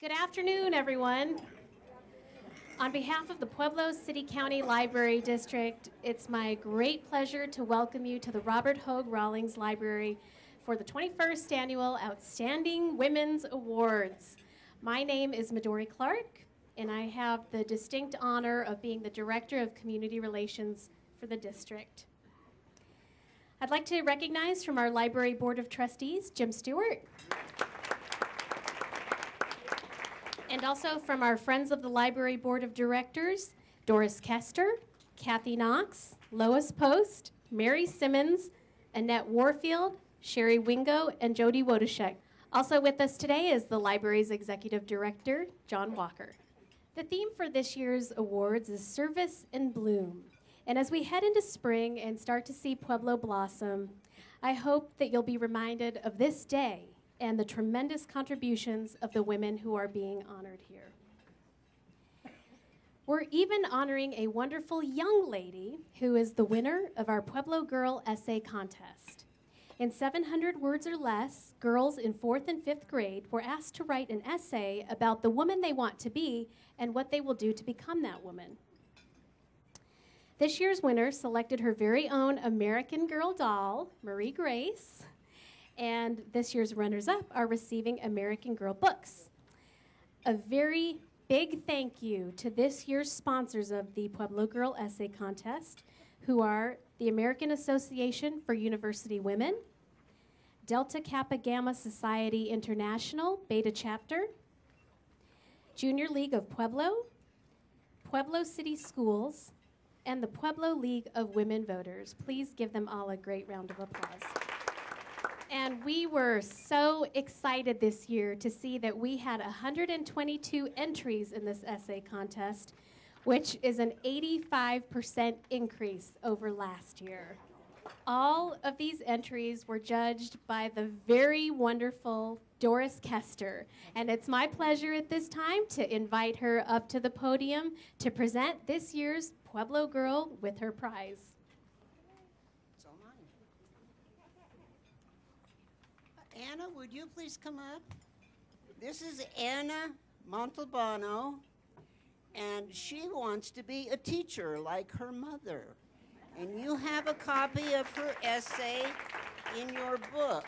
Good afternoon, everyone. On behalf of the Pueblo City County Library District, it's my great pleasure to welcome you to the Robert Hoag Rawlings Library for the 21st Annual Outstanding Women's Awards. My name is Midori Clark, and I have the distinct honor of being the Director of Community Relations for the district. I'd like to recognize from our Library Board of Trustees, Jim Stewart, and also from our Friends of the Library Board of Directors, Doris Kester, Kathy Knox, Lois Post, Mary Simmons, Annette Warfield, Sherry Wingo, and Jody Wodashek. Also with us today is the library's Executive Director, John Walker. The theme for this year's awards is Service and Bloom. And as we head into spring and start to see Pueblo blossom, I hope that you'll be reminded of this day and the tremendous contributions of the women who are being honored here. We're even honoring a wonderful young lady who is the winner of our Pueblo Girl Essay Contest. In 700 words or less, girls in 4th and 5th grade were asked to write an essay about the woman they want to be and what they will do to become that woman. This year's winner selected her very own American Girl doll, Marie Grace, and this year's runners-up are receiving American Girl books. A very big thank you to this year's sponsors of the Pueblo Girl Essay Contest, who are the American Association for University Women, Delta Kappa Gamma Society International, Beta Chapter, Junior League of Pueblo, Pueblo City Schools, and the Pueblo League of Women Voters. Please give them all a great round of applause. And we were so excited this year to see that we had 122 entries in this essay contest, which is an 85% increase over last year. All of these entries were judged by the very wonderful Doris Kester, and it's my pleasure at this time to invite her up to the podium to present this year's Pueblo Girl with her prize. Anna, would you please come up? This is Anna Montalbano, and she wants to be a teacher like her mother. And you have a copy of her essay in your book.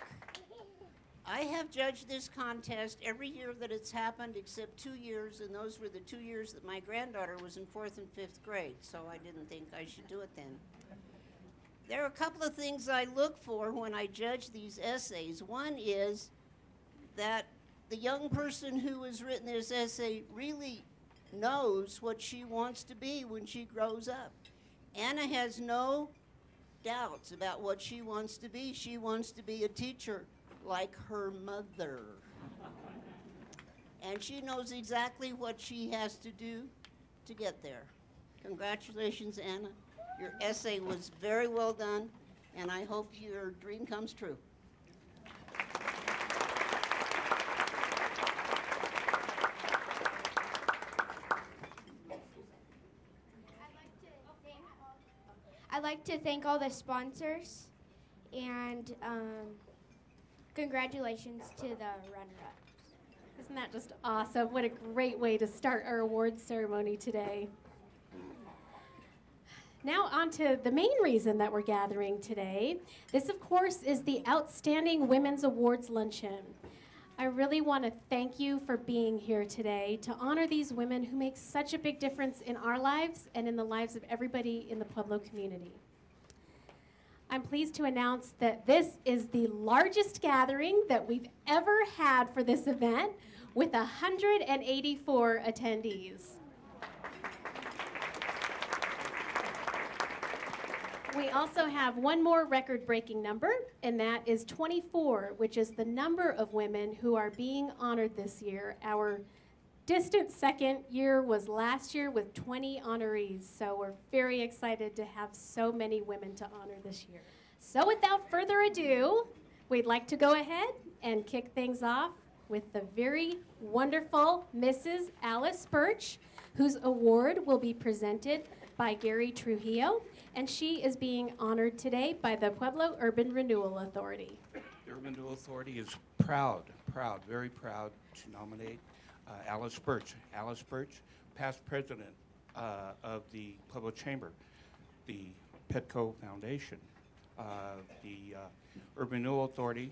I have judged this contest every year that it's happened except 2 years, and those were the 2 years that my granddaughter was in 4th and 5th grade, so I didn't think I should do it then. There are a couple of things I look for when I judge these essays. One is that the young person who has written this essay really knows what she wants to be when she grows up. Anna has no doubts about what she wants to be. She wants to be a teacher like her mother. And she knows exactly what she has to do to get there. Congratulations, Anna. Your essay was very well done, and I hope your dream comes true. I'd like to thank all the sponsors, and congratulations to the runner-ups. Isn't that just awesome? What a great way to start our awards ceremony today. Now on to the main reason that we're gathering today. This, of course, is the Outstanding Women's Awards Luncheon. I really want to thank you for being here today to honor these women who make such a big difference in our lives and in the lives of everybody in the Pueblo community. I'm pleased to announce that this is the largest gathering that we've ever had for this event, with 184 attendees. We also have one more record-breaking number, and that is 24, which is the number of women who are being honored this year. Our distant second year was last year with 20 honorees, so we're very excited to have so many women to honor this year. So without further ado, we'd like to go ahead and kick things off with the very wonderful Mrs. Alice Birch, whose award will be presented by Gary Trujillo, and she is being honored today by the Pueblo Urban Renewal Authority. The Urban Renewal Authority is proud, very proud to nominate Alice Birch. Alice Birch, past president of the Pueblo Chamber, the Petco Foundation, the Urban Renewal Authority.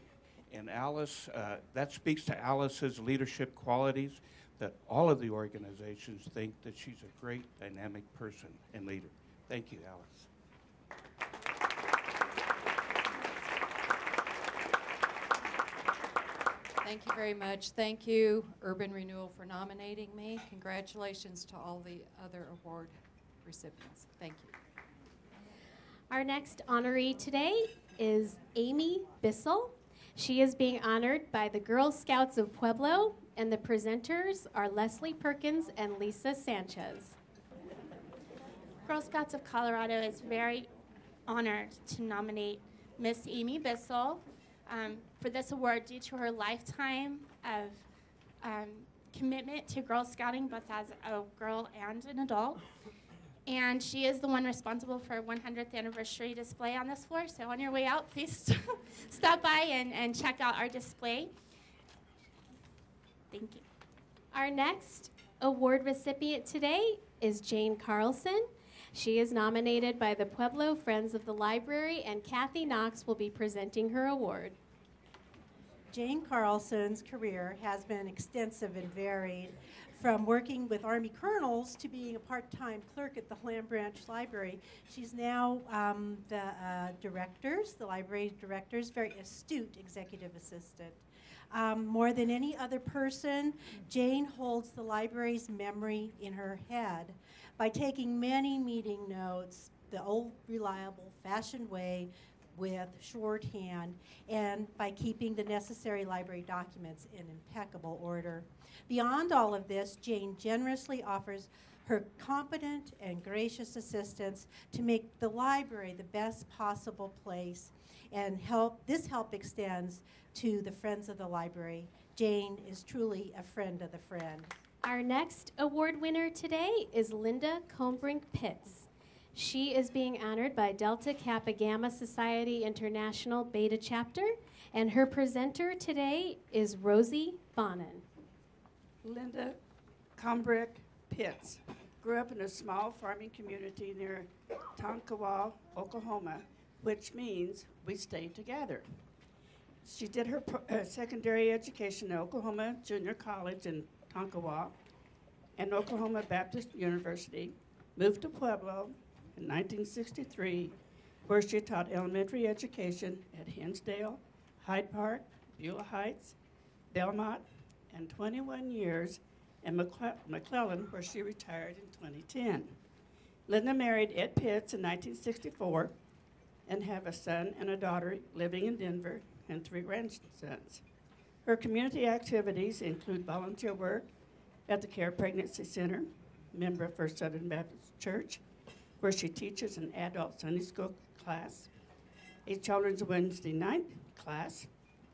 And Alice, that speaks to Alice's leadership qualities, that all of the organizations think that she's a great, dynamic person and leader. Thank you, Alice. Thank you very much. Thank you, Urban Renewal, for nominating me. Congratulations to all the other award recipients. Thank you. Our next honoree today is Amy Bissell. She is being honored by the Girl Scouts of Pueblo, and the presenters are Leslie Perkins and Lisa Sanchez. Girl Scouts of Colorado is very honored to nominate Miss Amy Bissell for this award due to her lifetime of commitment to Girl Scouting, both as a girl and an adult. And she is the one responsible for 100th anniversary display on this floor. So on your way out, please stop by and check out our display. Thank you. Our next award recipient today is Jane Carlson. She is nominated by the Pueblo Friends of the Library, and Kathy Knox will be presenting her award. Jane Carlson's career has been extensive and varied, from working with Army colonels to being a part-time clerk at the Land Branch Library. She's now the library director's very astute executive assistant. More than any other person, Jane holds the library's memory in her head by taking many meeting notes the old, reliable, fashioned way with shorthand, and by keeping the necessary library documents in impeccable order. Beyond all of this, Jane generously offers her competent and gracious assistance to make the library the best possible place, and this help extends to the Friends of the Library. Jane is truly a friend of the friend. Our next award winner today is Linda Combrink Pitts. She is being honored by Delta Kappa Gamma Society International Beta Chapter, and her presenter today is Rosie Bonin. Linda Combrick Pitts grew up in a small farming community near Tonkawa, Oklahoma, which means we stay together. She did her secondary education at Oklahoma Junior College in Tonkawa and Oklahoma Baptist University, moved to Pueblo in 1963, where she taught elementary education at Hinsdale, Hyde Park, Beulah Heights, Belmont, and 21 years in McClellan, where she retired in 2010. Linda married Ed Pitts in 1964 and have a son and a daughter living in Denver and 3 grandsons. Her community activities include volunteer work at the Care Pregnancy Center, member of First Southern Baptist Church, where she teaches an adult Sunday school class, a children's Wednesday night class,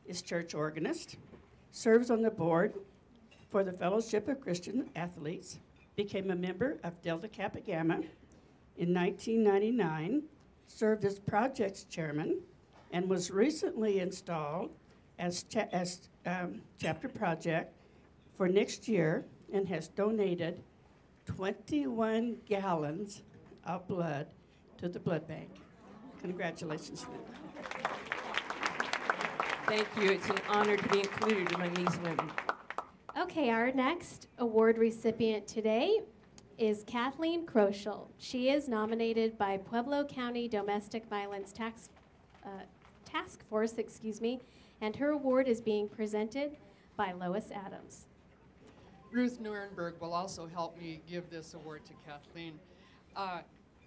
is church organist, serves on the board for the Fellowship of Christian Athletes, became a member of Delta Kappa Gamma in 1999, served as projects chairman, and was recently installed as chapter project for next year, and has donated 21 gallons of blood to the blood bank. Congratulations, Linda. Thank you. It's an honor to be included among these women. Okay, our next award recipient today is Kathleen Kroschel. She is nominated by Pueblo County Domestic Violence Task Force, and her award is being presented by Lois Adams. Ruth Nuremberg will also help me give this award to Kathleen.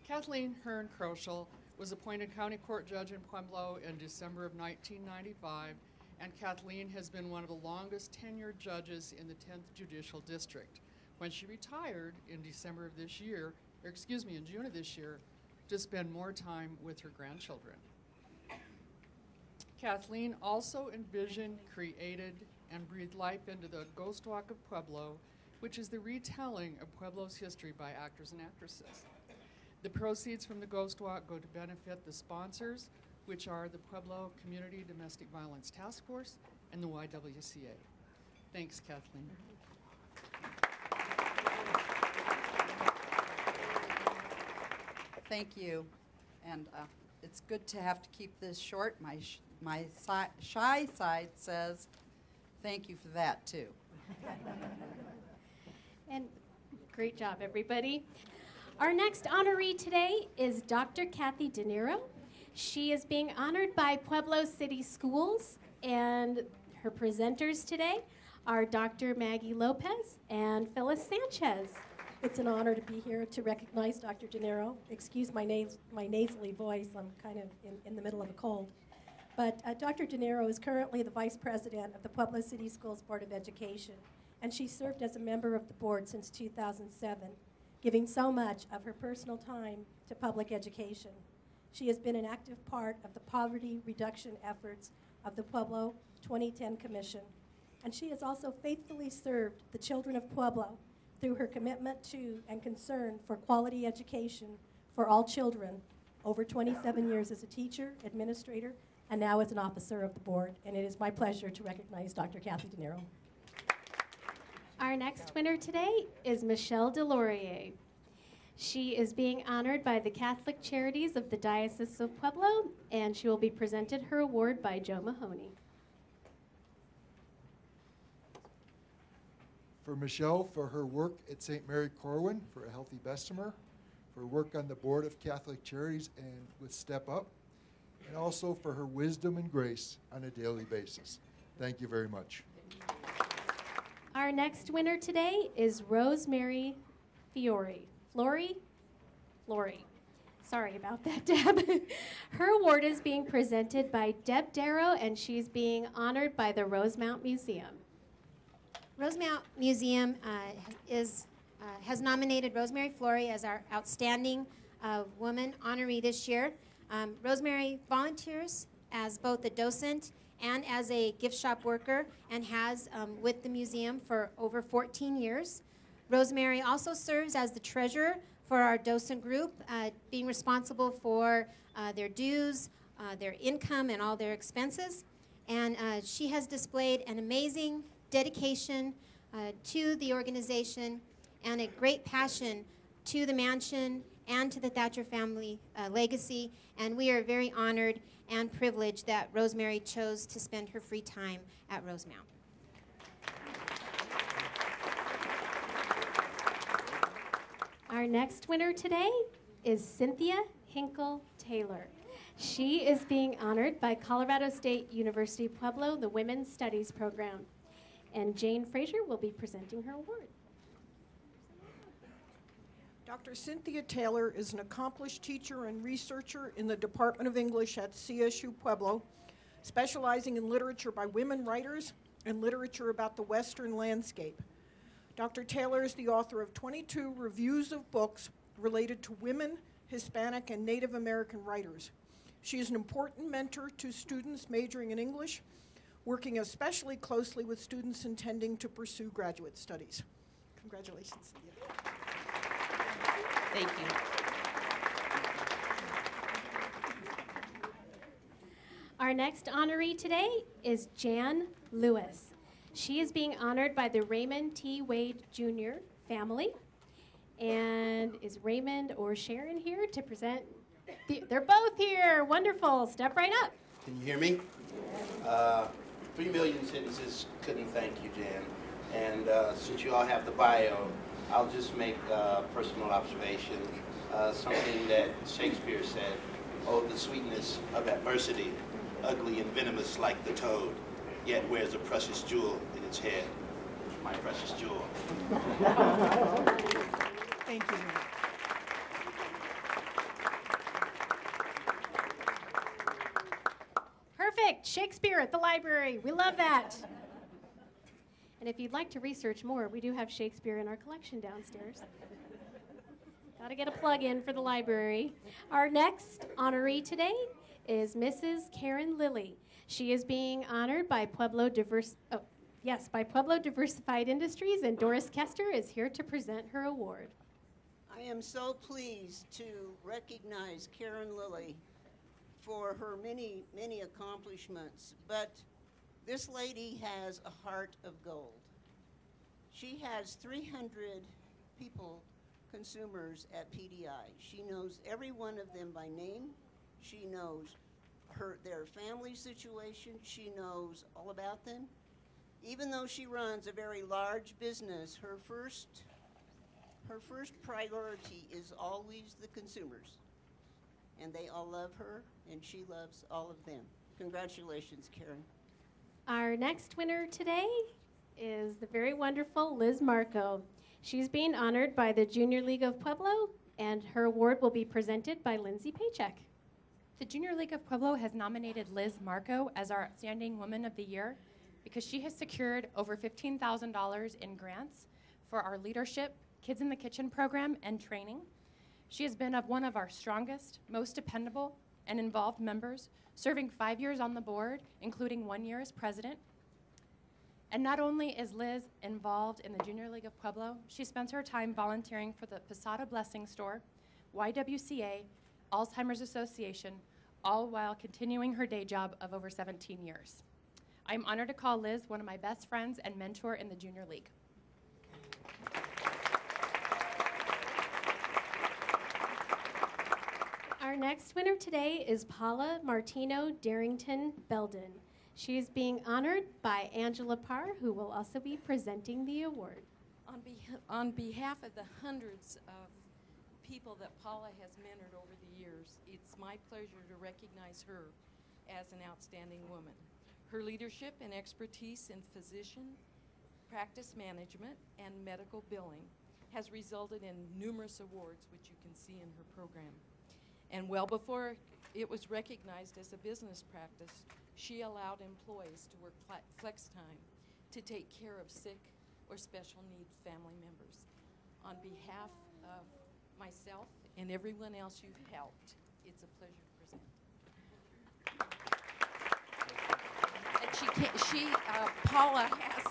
Kathleen Hearn Kroschel was appointed county court judge in Pueblo in December of 1995, and Kathleen has been one of the longest tenured judges in the 10th Judicial District. When she retired in December of this year, in June of this year, to spend more time with her grandchildren. Kathleen also envisioned, created, and breathed life into the Ghost Walk of Pueblo, which is the retelling of Pueblo's history by actors and actresses. The proceeds from the Ghost Walk go to benefit the sponsors, which are the Pueblo Community Domestic Violence Task Force and the YWCA. Thanks, Kathleen. Thank you. And it's good to have to keep this short. My shy side says thank you for that, too. And great job, everybody. Our next honoree today is Dr. Kathy De Niro. She is being honored by Pueblo City Schools, and her presenters today are Dr. Maggie Lopez and Phyllis Sanchez. It's an honor to be here to recognize Dr. De Niro. Excuse my nasally voice. I'm kind of in the middle of a cold. But Dr. De Niro is currently the Vice President of the Pueblo City Schools Board of Education, and she served as a member of the board since 2007, giving so much of her personal time to public education. She has been an active part of the poverty reduction efforts of the Pueblo 2010 Commission, and she has also faithfully served the children of Pueblo through her commitment to and concern for quality education for all children over 27 years as a teacher, administrator, and now as an officer of the board. And it is my pleasure to recognize Dr. Kathy De Niro. Our next winner today is Michelle Delorier. She is being honored by the Catholic Charities of the Diocese of Pueblo, and she will be presented her award by Joe Mahoney. For Michelle, for her work at St. Mary Corwin for a Healthy Bessemer, for work on the Board of Catholic Charities and with Step Up, and also for her wisdom and grace on a daily basis. Thank you very much. Our next winner today is Rosemary Fiore. Flory? Sorry about that, Deb. Her award is being presented by Deb Darrow, and she's being honored by the Rosemount Museum. Rosemount Museum has nominated Rosemary Flory as our outstanding woman honoree this year. Rosemary volunteers as both a docent and as a gift shop worker, and has with the museum for over 14 years. Rosemary also serves as the treasurer for our docent group, being responsible for their dues, their income, and all their expenses. And she has displayed an amazing dedication to the organization and a great passion to the mansion and to the Thatcher family legacy. And we are very honored and privileged that Rosemary chose to spend her free time at Rosemount. Our next winner today is Cynthia Hinkle Taylor. She is being honored by Colorado State University Pueblo, the Women's Studies Program. And Jane Frazier will be presenting her award. Dr. Cynthia Taylor is an accomplished teacher and researcher in the Department of English at CSU Pueblo, specializing in literature by women writers and literature about the Western landscape. Dr. Taylor is the author of 22 reviews of books related to women, Hispanic, and Native American writers. She is an important mentor to students majoring in English, working especially closely with students intending to pursue graduate studies. Congratulations, Cynthia. Thank you. Our next honoree today is Jan Lewis. She is being honored by the Raymond T. Wade Jr. family. And is Raymond or Sharon here to present? They're both here. Wonderful. Step right up. Can you hear me? 3 million sentences couldn't thank you, Jan. And since you all have the bio, I'll just make a personal observation, something that Shakespeare said, "Oh, the sweetness of adversity, ugly and venomous like the toad, yet wears a precious jewel in its head." My precious jewel. Thank you. Perfect. Shakespeare at the library. We love that. And if you'd like to research more, we do have Shakespeare in our collection downstairs. Got to get a plug in for the library. Our next honoree today is Mrs. Karen Lilly. She is being honored by Pueblo Diversified Industries, and Doris Kester is here to present her award. I am so pleased to recognize Karen Lilly for her many, many accomplishments, but this lady has a heart of gold. She has 300 people consumers at PDI. She knows every one of them by name. She knows their family situation. She knows all about them. Even though she runs a very large business, her first priority is always the consumers. And they all love her, and she loves all of them. Congratulations, Karen. Our next winner today is the very wonderful Liz Marco. She's being honored by the Junior League of Pueblo, and her award will be presented by Lindsay Paycheck. The Junior League of Pueblo has nominated Liz Marco as our Outstanding Woman of the Year because she has secured over $15,000 in grants for our leadership, Kids in the Kitchen program, and training. She has been one of our strongest, most dependable, and involved members, serving 5 years on the board, including 1 year as president. And not only is Liz involved in the Junior League of Pueblo, she spends her time volunteering for the Posada Blessing Store, YWCA, Alzheimer's Association, all while continuing her day job of over 17 years. I'm honored to call Liz one of my best friends and mentor in the Junior League. Our next winner today is Paula Martino Darrington Belden. She is being honored by Angela Parr, who will also be presenting the award. On behalf of the hundreds of people that Paula has mentored over the years, it's my pleasure to recognize her as an outstanding woman. Her leadership and expertise in physician, practice management, and medical billing has resulted in numerous awards, which you can see in her program. And well before it was recognized as a business practice, she allowed employees to work flex time to take care of sick or special needs family members. On behalf of myself and everyone else you've helped, it's a pleasure to present. And Paula has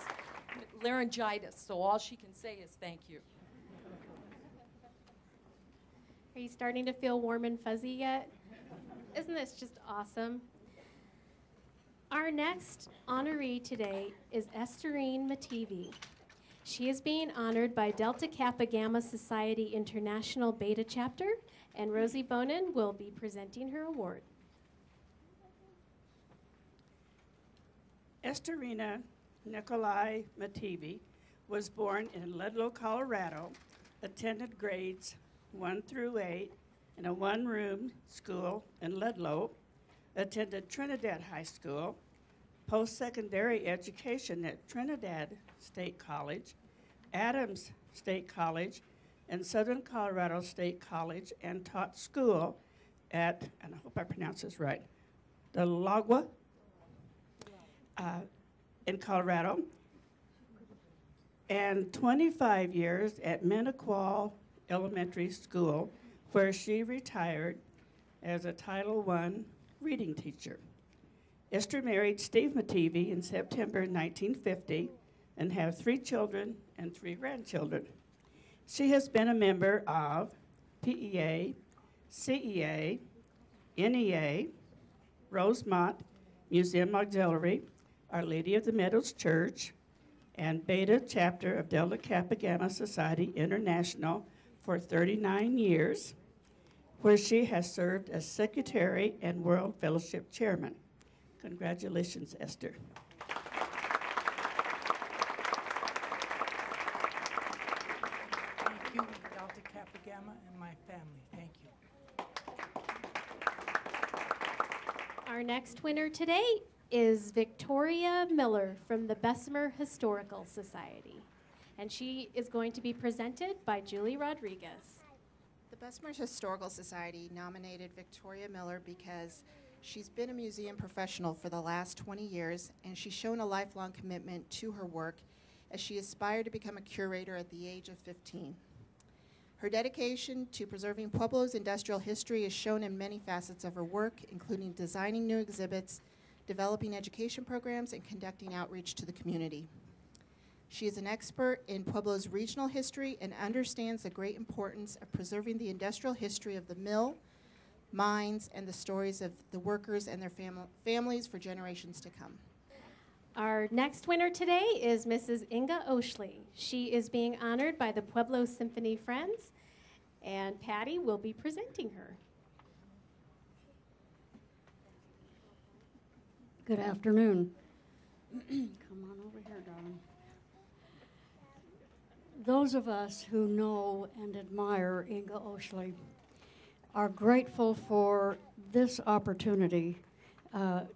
laryngitis, so all she can say is thank you. Are you starting to feel warm and fuzzy yet? Isn't this just awesome? Our next honoree today is Estherine Mativi. She is being honored by Delta Kappa Gamma Society International Beta Chapter, and Rosie Bonin will be presenting her award. Estherina Nikolai Mativi was born in Ludlow, Colorado, attended grades 1 through 8 in a one-room school in Ludlow, attended Trinidad High School, post-secondary education at Trinidad State College, Adams State College, and Southern Colorado State College, and taught school at, and I hope I pronounce this right, the Lagua in Colorado, and 25 years at Minnequaw Elementary School, where she retired as a Title I reading teacher. Esther married Steve Mativi in September 1950 and have 3 children and 3 grandchildren. She has been a member of PEA, CEA, NEA, Rosemont Museum Auxiliary, Our Lady of the Meadows Church, and Beta Chapter of Delta Kappa Gamma Society International for 39 years, where she has served as Secretary and World Fellowship Chairman. Congratulations, Esther. Thank you, Delta Kappa Gamma and my family. Thank you. Our next winner today is Victoria Miller from the Bessemer Historical Society, and she is going to be presented by Julie Rodriguez. The Bessemer Historical Society nominated Victoria Miller because she's been a museum professional for the last 20 years, and she's shown a lifelong commitment to her work as she aspired to become a curator at the age of 15. Her dedication to preserving Pueblo's industrial history is shown in many facets of her work, including designing new exhibits, developing education programs, and conducting outreach to the community. She is an expert in Pueblo's regional history and understands the great importance of preserving the industrial history of the mill, mines, and the stories of the workers and their families for generations to come. Our next winner today is Mrs. Inga Oshley. She is being honored by the Pueblo Symphony Friends, And Patty will be presenting her. Good afternoon. Come on over here, darling. Those of us who know and admire Inga Oshley are grateful for this opportunity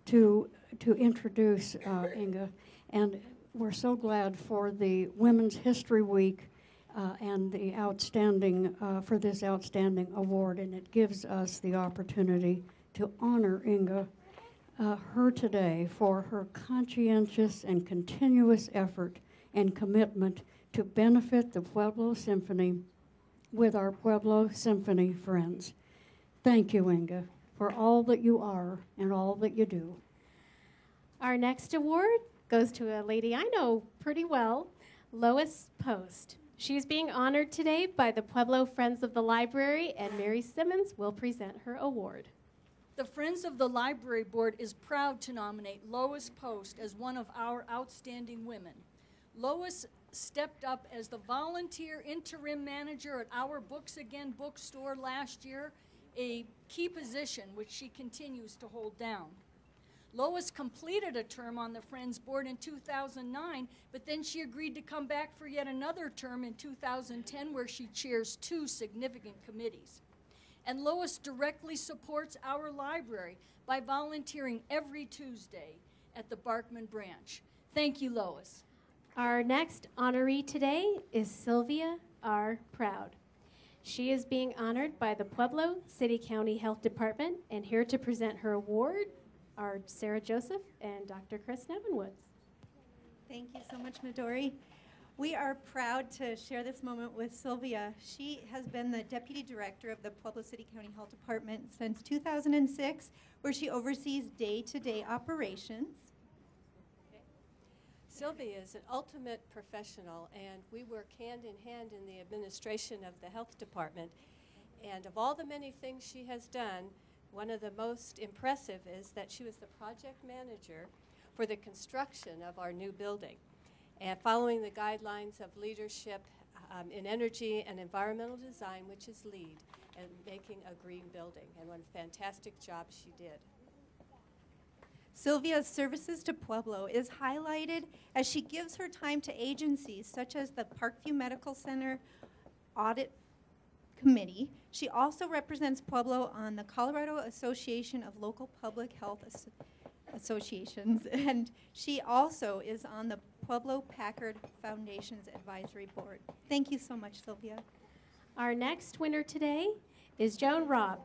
to introduce Inga, and we're so glad for the Women's History Week and the outstanding for this outstanding award, and it gives us the opportunity to honor Inga, her today, for her conscientious and continuous effort and commitment to benefit the Pueblo Symphony with our Pueblo Symphony friends. Thank you, Inga, for all that you are and all that you do. Our next award goes to a lady I know pretty well, Lois Post. She's being honored today by the Pueblo Friends of the Library, and Mary Simmons will present her award. The Friends of the Library Board is proud to nominate Lois Post as one of our outstanding women. Lois stepped up as the volunteer interim manager at our Books Again bookstore last year, a key position which she continues to hold down. Lois completed a term on the Friends Board in 2009, but then she agreed to come back for yet another term in 2010, where she chairs 2 significant committees. And Lois directly supports our library by volunteering every Tuesday at the Barkman branch. Thank you, Lois. Our next honoree today is Sylvia R. Proud. She is being honored by the Pueblo City County Health Department, and here to present her award are Sarah Joseph and Dr. Chris Nevenwoods. Thank you so much, Midori. We are proud to share this moment with Sylvia. She has been the Deputy Director of the Pueblo City County Health Department since 2006, where she oversees day-to-day operations. Sylvia is an ultimate professional, and we work hand in hand in the administration of the health department. And of all the many things she has done, one of the most impressive is that she was the project manager for the construction of our new building, and following the guidelines of leadership in energy and environmental design, which is LEED, and making a green building. And what a fantastic job she did. Sylvia's services to Pueblo is highlighted as she gives her time to agencies such as the Parkview Medical Center Audit Committee. She also represents Pueblo on the Colorado Association of Local Public Health Associations, and she also is on the Pueblo Packard Foundation's Advisory Board. Thank you so much, Sylvia. Our next winner today is Joan Robb.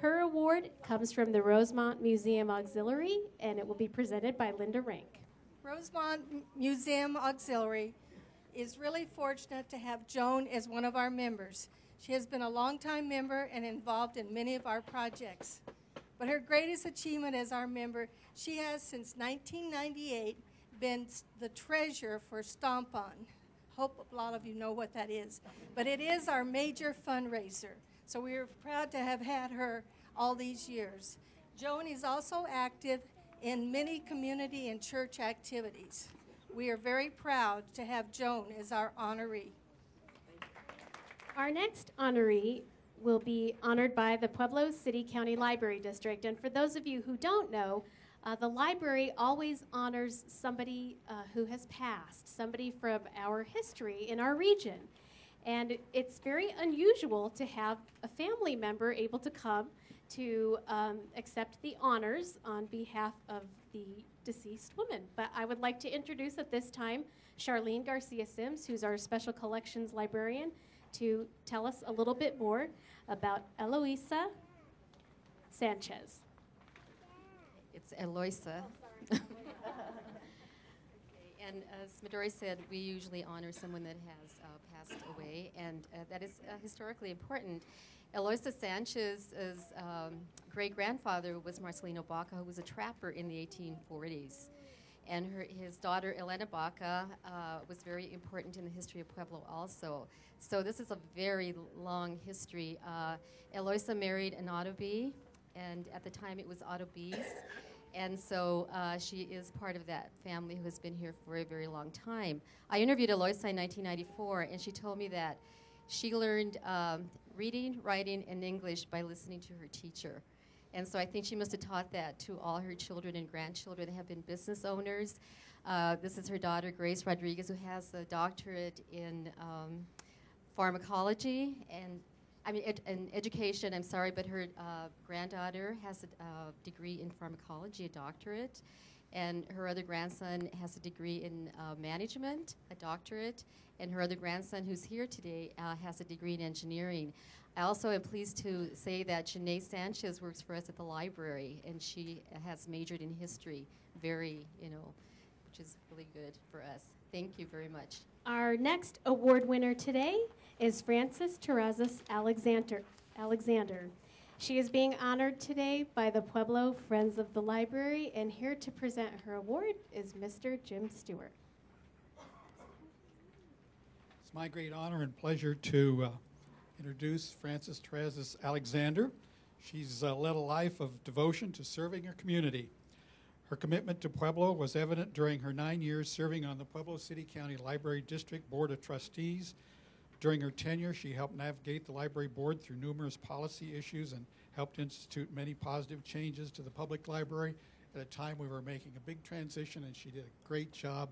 Her award comes from the Rosemont Museum Auxiliary, and it will be presented by Linda Rank. Rosemont Museum Auxiliary is really fortunate to have Joan as one of our members. She has been a longtime member and involved in many of our projects. But her greatest achievement as our member, she has since 1998 been the treasurer for Stomp On. Hope a lot of you know what that is. But it is our major fundraiser. So we are proud to have had her all these years. Joan is also active in many community and church activities. We are very proud to have Joan as our honoree. Our next honoree will be honored by the Pueblo City County Library District. And for those of you who don't know, the library always honors somebody who has passed, somebody from our history in our region. And it's very unusual to have a family member able to come to accept the honors on behalf of the deceased woman. But I would like to introduce at this time Charlene Garcia-Sims, who's our special collections librarian, to tell us a little bit more about Eloisa Sanchez. It's Eloisa. And as Midori said, we usually honor someone that has passed away, and that is historically important. Eloisa Sanchez's great-grandfather was Marcelino Baca, who was a trapper in the 1840s. And his daughter, Elena Baca, was very important in the history of Pueblo also. So this is a very long history. Eloisa married an Ottobee, and at the time it was Ottobees. And so she is part of that family who has been here for a very long time. I interviewed Eloisa in 1994, and she told me that She learned reading, writing, and English by listening to her teacher. And so I think she must have taught that to all her children and grandchildren that have been business owners. This is her daughter, Grace Rodriguez, who has a doctorate in pharmacology and in education, I'm sorry, but her granddaughter has a degree in pharmacology, a doctorate, and her other grandson has a degree in management, a doctorate, and her other grandson, who's here today, has a degree in engineering. I also am pleased to say that Janae Sanchez works for us at the library, and she has majored in history, which is really good for us. Thank you very much. Our next award winner today is Frances Terrazas Alexander. She is being honored today by the Pueblo Friends of the Library, and here to present her award is Mr. Jim Stewart. It's my great honor and pleasure to introduce Frances Terrazas Alexander. She's led a life of devotion to serving her community. Her commitment to Pueblo was evident during her 9 years serving on the Pueblo City County Library District Board of Trustees. During her tenure, she helped navigate the library board through numerous policy issues and helped institute many positive changes to the public library at a time we were making a big transition, and she did a great job.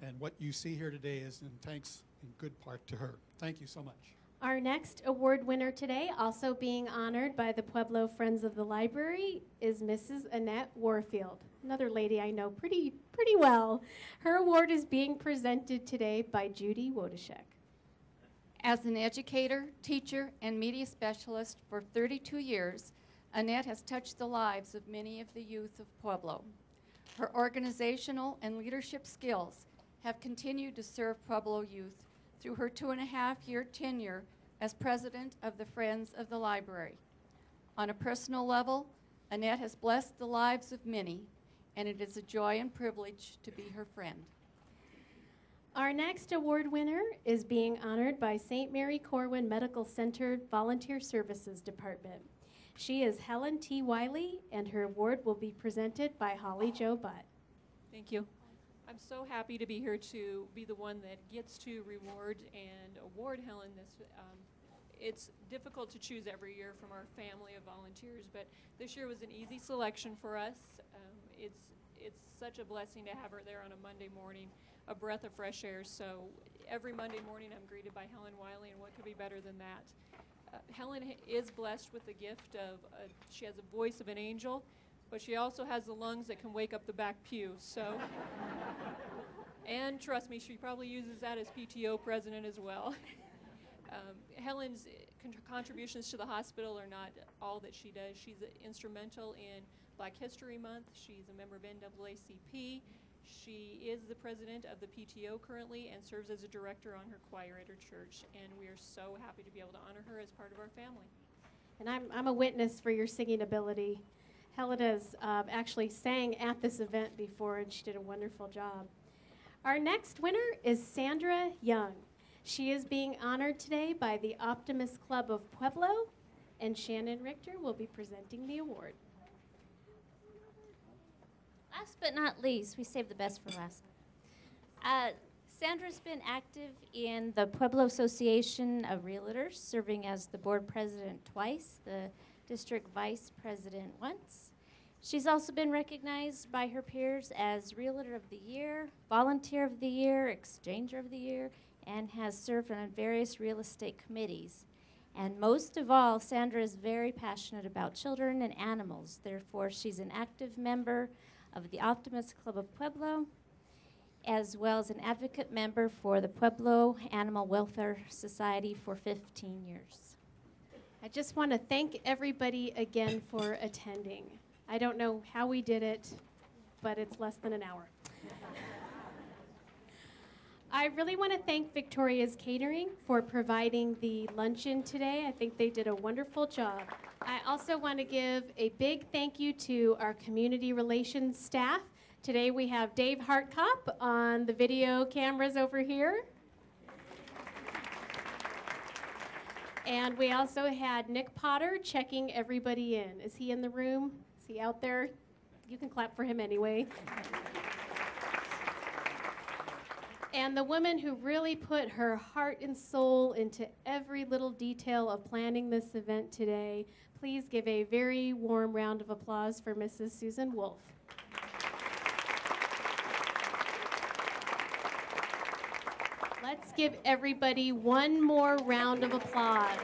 And what you see here today is in thanks in good part to her. Thank you so much. Our next award winner today, also being honored by the Pueblo Friends of the Library, is Mrs. Annette Warfield, another lady I know pretty well. Her award is being presented today by Judy Wodashek. As an educator, teacher, and media specialist for 32 years, Annette has touched the lives of many of the youth of Pueblo. Her organizational and leadership skills have continued to serve Pueblo youth through her 2.5-year tenure as president of the Friends of the Library. On a personal level, Annette has blessed the lives of many, and it is a joy and privilege to be her friend. Our next award winner is being honored by St. Mary Corwin Medical Center Volunteer Services Department. She is Helen T. Wiley, and her award will be presented by Holly Jo Butt. Thank you. I'm so happy to be here to be the one that gets to reward and award Helen this. It's difficult to choose every year from our family of volunteers, but this year was an easy selection for us. It's such a blessing to have her there on a Monday morning, a breath of fresh air. So every Monday morning I'm greeted by Helen Wiley, and what could be better than that? Helen is blessed with the gift of, she has a voice of an angel, but she also has the lungs that can wake up the back pew. So, and trust me, she probably uses that as PTO president as well. Helen's contributions to the hospital are not all that she does. She's instrumental in Black History Month. She's a member of NAACP. She is the president of the PTO currently and serves as a director on her choir at her church. And we are so happy to be able to honor her as part of our family. And I'm a witness for your singing ability. Helen has actually sang at this event before, and she did a wonderful job. Our next winner is Sandra Young. She is being honored today by the Optimist Club of Pueblo, and Shannon Richter will be presenting the award. Last but not least, we saved the best for last. Sandra's been active in the Pueblo Association of Realtors, serving as the board president twice, the district vice president once. She's also been recognized by her peers as Realtor of the Year, Volunteer of the Year, Exchanger of the Year, and has served on various real estate committees. And most of all, Sandra is very passionate about children and animals. Therefore, she's an active member of the Optimist Club of Pueblo, as well as an advocate member for the Pueblo Animal Welfare Society for 15 years. I just want to thank everybody again for attending. I don't know how we did it, but it's less than an hour. I really want to thank Victoria's Catering for providing the luncheon today. I think they did a wonderful job. I also want to give a big thank you to our community relations staff. Today we have Dave Hartkop on the video cameras over here. And we also had Nick Potter checking everybody in. Is he in the room? Is he out there? You can clap for him anyway. And the woman who really put her heart and soul into every little detail of planning this event today, please give a very warm round of applause for Mrs. Susan Wolf. Let's give everybody one more round of applause.